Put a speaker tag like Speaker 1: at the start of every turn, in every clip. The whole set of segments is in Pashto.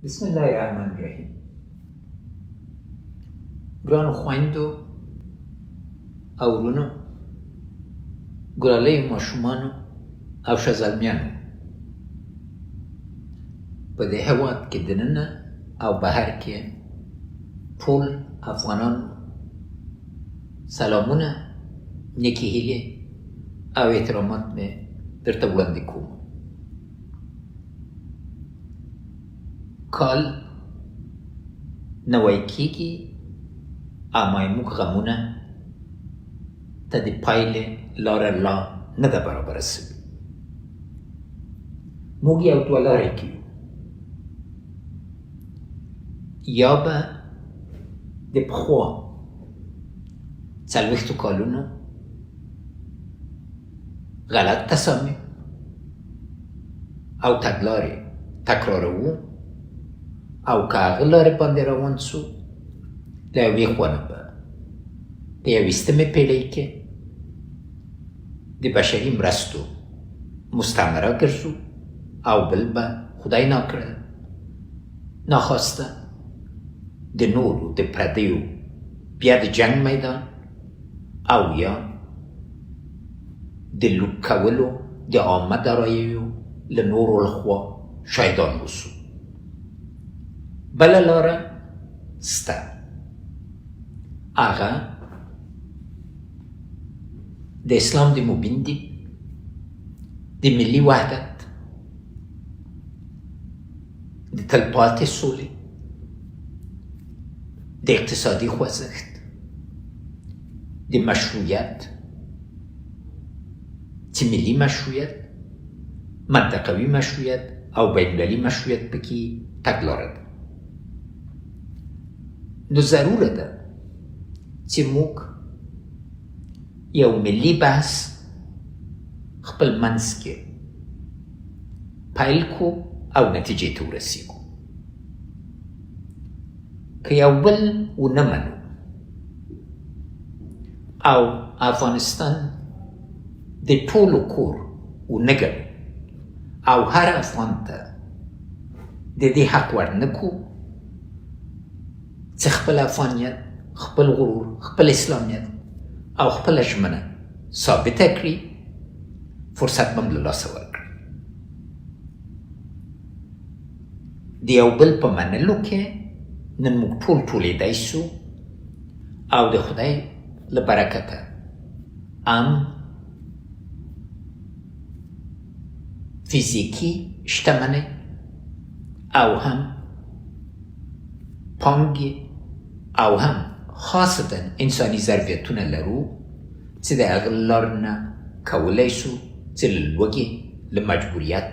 Speaker 1: بسم الله الرحمن الرحیم. ګرانو خویندو او ورونو، ګلالیو ماشومانو او ښځلمیانو، په دې هېواد کې دننه او بهر کې ټول افغانان سلامونه، نیکې هیلې او احترامات مې درته وړاندې کوم. کال نوی کېږي، اما موږ غمونه ته د پایلې لاره لا نه ده برابره سوې. موږ یو دوه لارې کې یو، یا به د پخوا 40 کالونو غلط تصامیم او تګلارې تکراروو، او که هغه لارې باندې روان سو، له یوې خوا نه به په 21مې پېړۍ کې د بشري مرستو مستعمره ګرځو، او بل به خدای ناکړه ناخواسته د نورو د پردیو بیا د جنگ میدان او یا د لوټ کولو د عامه داراییو له نورو لخوا شهیدان وسو. بله لاره سته، هغه د اسلام د مبین دي، د ملي وحدت، د تلپاتې سولې، د اقتصادي خوځښت، د مشروعیت چې ملي مشروعیت، منطقوي مشروعیت او بین‌المللي مشروعیت پکې تګلاره ده. نو ضروره ده چې موږ یو ملي بحث خپل منځ کې پیل کو او نتیجې ته ورسیږو. که یو بل ونه منو او افغانستان د ټولو کور ونه ګڼو او هر افغان ته د دې حق ورنکو چې خپل افغانیت، خپل غرور، خپل اسلامیت او خپل ژمنه ثابته کړي، فرصت به هم له لاسه ورکړي. د یو بل په منلو کې نن موږ ټول ټولېدای سو، او د خدای له برکته فیزیکی شتمنۍ او هم پانګې او هم خاصتا انساني ظرفیتونه لرو چې د هغه لار نه کولی سو چې له لوږې، له مجبوریت،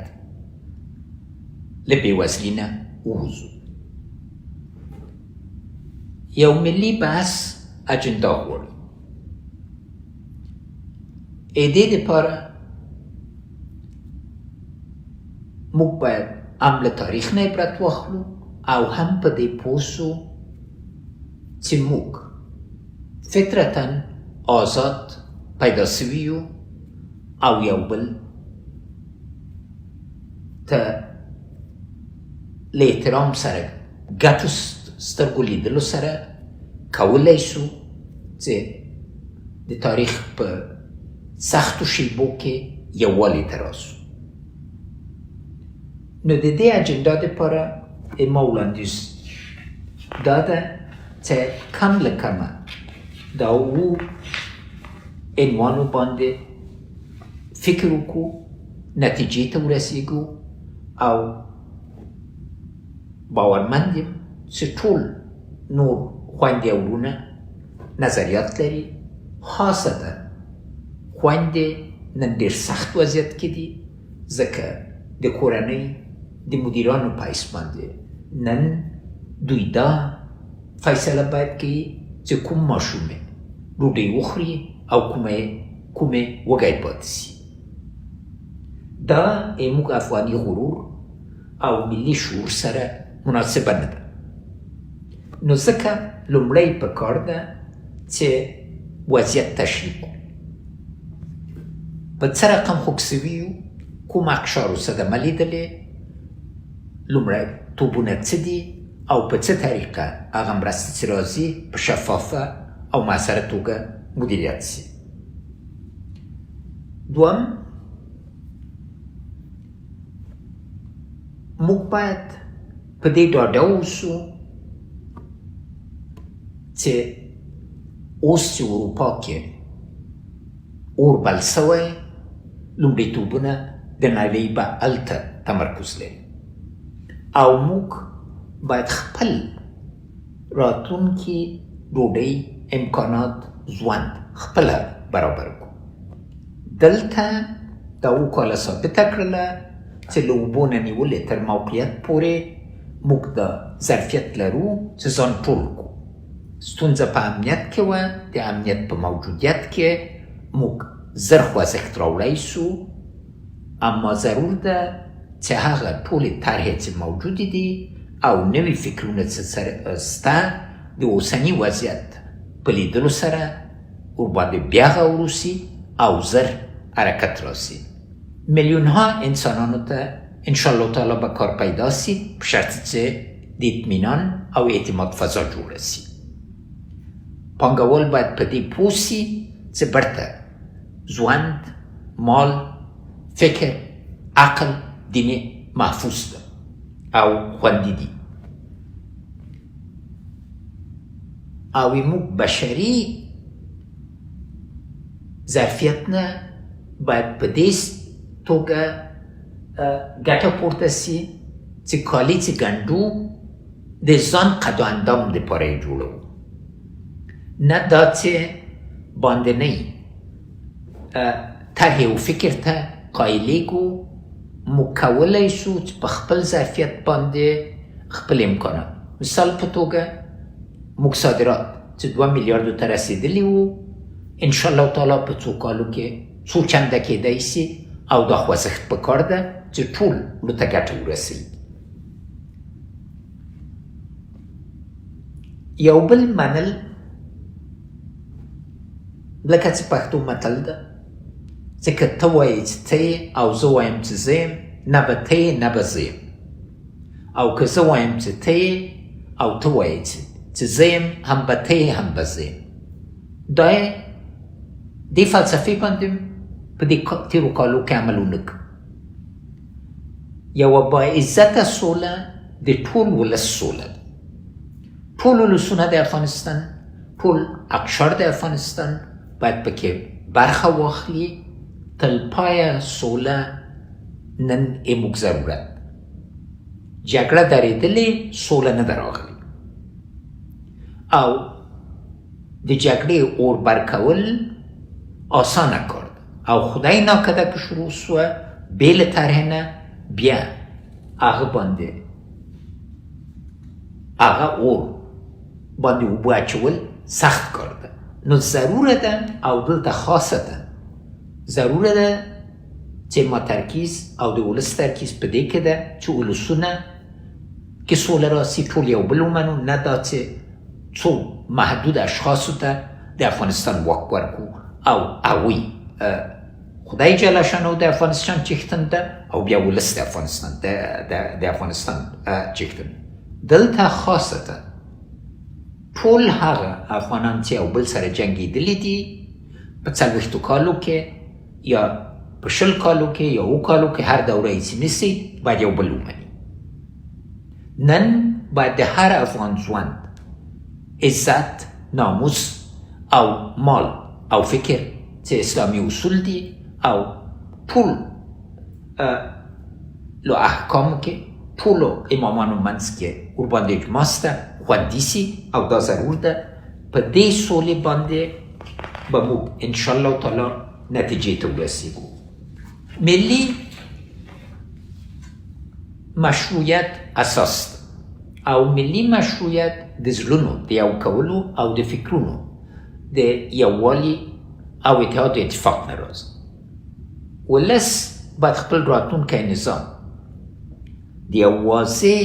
Speaker 1: له بېوزلي نه ووځو. یو ملي بحث اجنډا غواړي. د دې دپاره موږ باید هم له تاریخ نه عبرت واخلو او هم په دې پوه سو چې موږ فطرتاً آزاد پیدا سوي یو، او یو بل ته له احترام سره، ګټو سترګو لیدلو سره کولی سو چې د تاریخ په سختو شیبو کې یووالي ته راسو. نو د دې اجنډا دپاره ما وړاندیز دا ده چې کم له کمه دا عنوانو باندې فکر وکړو، نتیجې ته ورسیږو، او باورمند یم چې ټول نور خویندې او ورونه نظریات لري. خاصتا خویندې نن ډېر سخت وضعیت کې دي، ځکه د کورنۍ د مدیرانو په حیث باندې نن دوی دا فیصله باید کوي چې کوم ماشوم ډوډۍ وخوري او کومې وږی پاتې سي. دا موږ افغاني غرور او ملي شعور سره مناسبه نه ده. نو ځکه لومړی پکار ده چې وضعیت تشریح کړو. په څه رقم خوږ سوي یو، کوم اقشارو صدمه لیدلې، لومړی توبونه څه دي او په څه طریقه هغه مرستې چې راځي په شفافه او مؤثره توګه مدیریت شي. دوم، موږ باید په دې ډاډه اوسو چې اوس چې اروپا کې اور بل سوی، لومړیتوبونه د نړۍ به هلته تمرکز لري او موږ باید خپل راتلونکي ډوډۍ امکانات ژوند خپله برابر کړو. دلته دا اووه کاله ثابته کړله چې له اوبو نه نیولې تر موقعیت پورې موږ د ظرفیت لرو چې ځان ټول کړو. ستونزه په امنیت کې وه، د امنیت په موجودیت کې موږ زر خوځښت راوړی سو، اما ضرور ده چې هغه ټولې طرحې چې موجودې دي او نوي فکرونه چې سته د اوسني وضعیت په لیدلو سره ورباندې بیا غور وسي او زر حرکت راسي. میلیونها انسانانو ته انشاءالله تعالی به کار پیدا سي په شرط چې د اطمینان او اعتماد فضا جوړه سي. پانګوال باید په دې پوه سي چې برته ژوند، مال، فکر، عقل دیني محفوظ ده او خوندي دي او موږ بشري ظرفیت نه باید په دې توګه ګټه پورته سي چې کالي چې ګنډو د ځان قد و اندام دپاره یې جوړوو، نه دا چې باندنۍ طرحې و فکر ته قایلېږو. موږ کولی شو چې په خپل ظرفیت باندې خپل امکانات، مثال په توګه موږ صادرات چې 2 میلیاردو ته رسېدلي وو، انشاءالله تعالی په څو کالو کې څو چنده کېدی سي او دا خوځښت په کار ده چې ټول ته ګټه ورسوي. یو بل منل لکه چې پښتو متل ده چې که ته وایې چې ته یې او زه وایم چې زه یم، نه به ته یې نه به زه یم، او که زه وایم چې ته یې او ته وایې چې زه یم، هم به ته یې هم به زه یم. دا یې دې فلسفې باندې په دې تېرو کالو کې عملونه کړو. یوه باعزته سوله د ټول ولس سوله ده. ټول ولسونه د افغانستان، ټول اقشار د افغانستان باید پکې برخه واخلي. تلپایه سوله نن یې موږ ضرورت. جګړه درېدلې، سوله نه ده راغلې او د جګړې اور بر کول آسانه کار ده او خدای ناکده که شروع سوه بې له طرحې نه بیا هغه باندې هغه اور باندې اوبه اچول سخت کار ده. نو ضروره ده او دلته خاصه ده، ضروره ده چې ما ترکیز او د ولس ترکیز په دې کې ده چې ولسونه کې سوله راسي، ټول یو بل ومنو، نه دا چې څو محدود اشخاصو ته د افغانستان واک ورکړو او هغوی خدای جل شانو د افغانستان چیښتن ده او بیا ولس د افغانستان چیښتن. دلته خاصه ده ټول هغه افغانان چې یو بل سره جنګېدلي دي په 40 کالو کې یا په 20 کالو کې یا 7 کالو کې هر دوره یې چې نیسي باید یو بل ومني. نن باید د هر افغان ژوند، عزت، ناموس او مال او فکر چې اسلامي اصول دي او ټول له احکامو کې ټولو امامانو منځ کې ورباندې اجماع شته خوندي سي او دا ضرور ده. په دې سولې باندې به موږ انشاءالله تعالی نتیجې ته ورسېږو. ملي مشروعیت اساس ده او ملي مشروعیت د زړونو د یو کولو او د فکرونو د یووالي او اتحاد و اتفاق نه راځي. ولس باید خپل راتلونکی نظام د یو واضح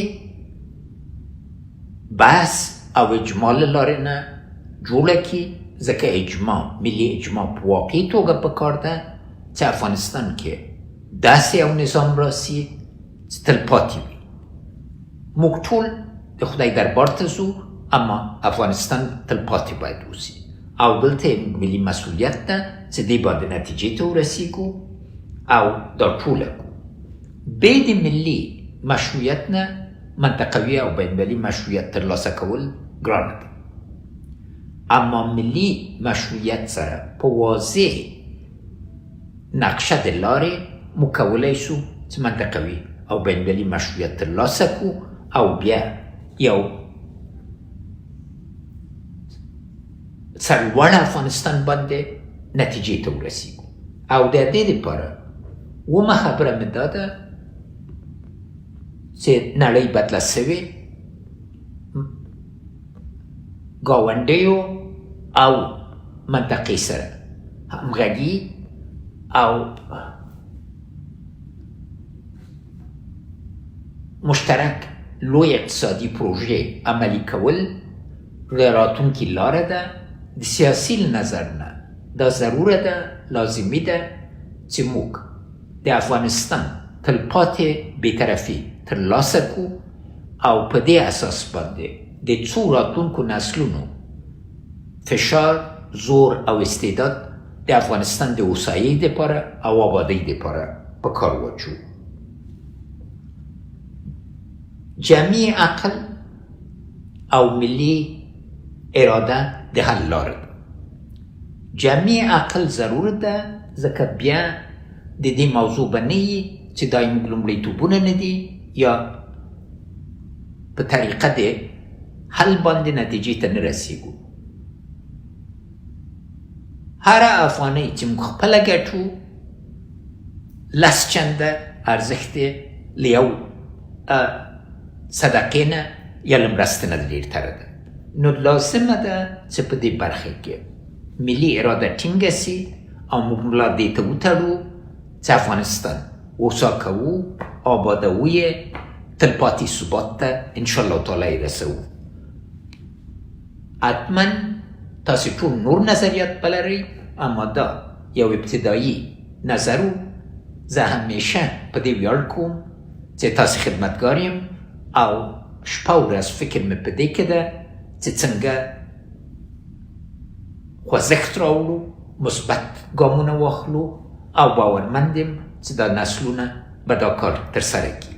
Speaker 1: بحث او اجماع له لارې نه جوړه کړي، ځکه اجماع، ملي اجماع په واقعي توګه پکار ده چې افغانستان کې داسې یو نظام راسي چې تلپاتې وي موږ ټول د خدای دربار ته ځو، اما افغانستان تلپاتې باید اوسي او دلته یې ملي مسؤلیت ده چې دې باندې نتیجې ته ورسیږو او دا ټوله کړو. بې د ملي مشروعیت نه منطقوي او بینالمللي مشروعیت ترلاسه کول ګرانه ده، اما ملي مشروعیت سره په واضح نقشه د لارې موږ کولی شو چې منطقوي او بینالمللي مشروعیت ترلاسه کړو او بیا یو سرلوړ افغانستان باندې نتیجې ته ورسیږو. او د دې دپاره اومه خبره مې دا ده چې نړۍ بدله سوې، ګاونډیو او منطقې سره همغږي او مشترک لوی اقتصادي پروژې عملي کول د راتلونکي لاره ده. د سیاسي نظر نه دا ضروره ده، لازمي ده چې موږ د افغانستان تلپاتې بېطرفي ترلاسه کړو او په دې اساس باندې د څو راتلونکو نسلونو فشار، زور او استعداد د افغانستان د هوسایۍ دپاره او آبادۍ دپاره په کار واچوو. جمعي عقل او ملي اراده د حل لاره ده. جمعي عقل ضرور ده، ځکه بیا د دې موضوع به نه وي چې دا یې موږ لومړیتوبونه نه دي یا په طریقه د حل باندې نتیجې ته نه رسیږو. هره افغانۍ چې موږ خپله ګټو 10 چنده ارزښت یې له یو صدقې نه یا له مرستې نه ډېرتره ده. نو لازمه ده چې په دې برخه کې ملي اراده ټینګه سي او موږ ملا دې ته وتړو چې افغانستان هوسا کوو، آبادوو یې، تلپاتې ثبات ته انشاءالله تعالی یې رسوو. حتما تاسې ټول نور نظریات بلرئ، اما دا یو ابتدایي نظر و. زه همیشه په دې ویاړ کوم چې تاسې خدمتګار یم او شپه ورځ فکر مې په دې کې ده چې څنګه خوځښت راوړو، مثبت ګامونه واخلو او باورمند یم چې دا نسلونه به دا کار ترسره کړي.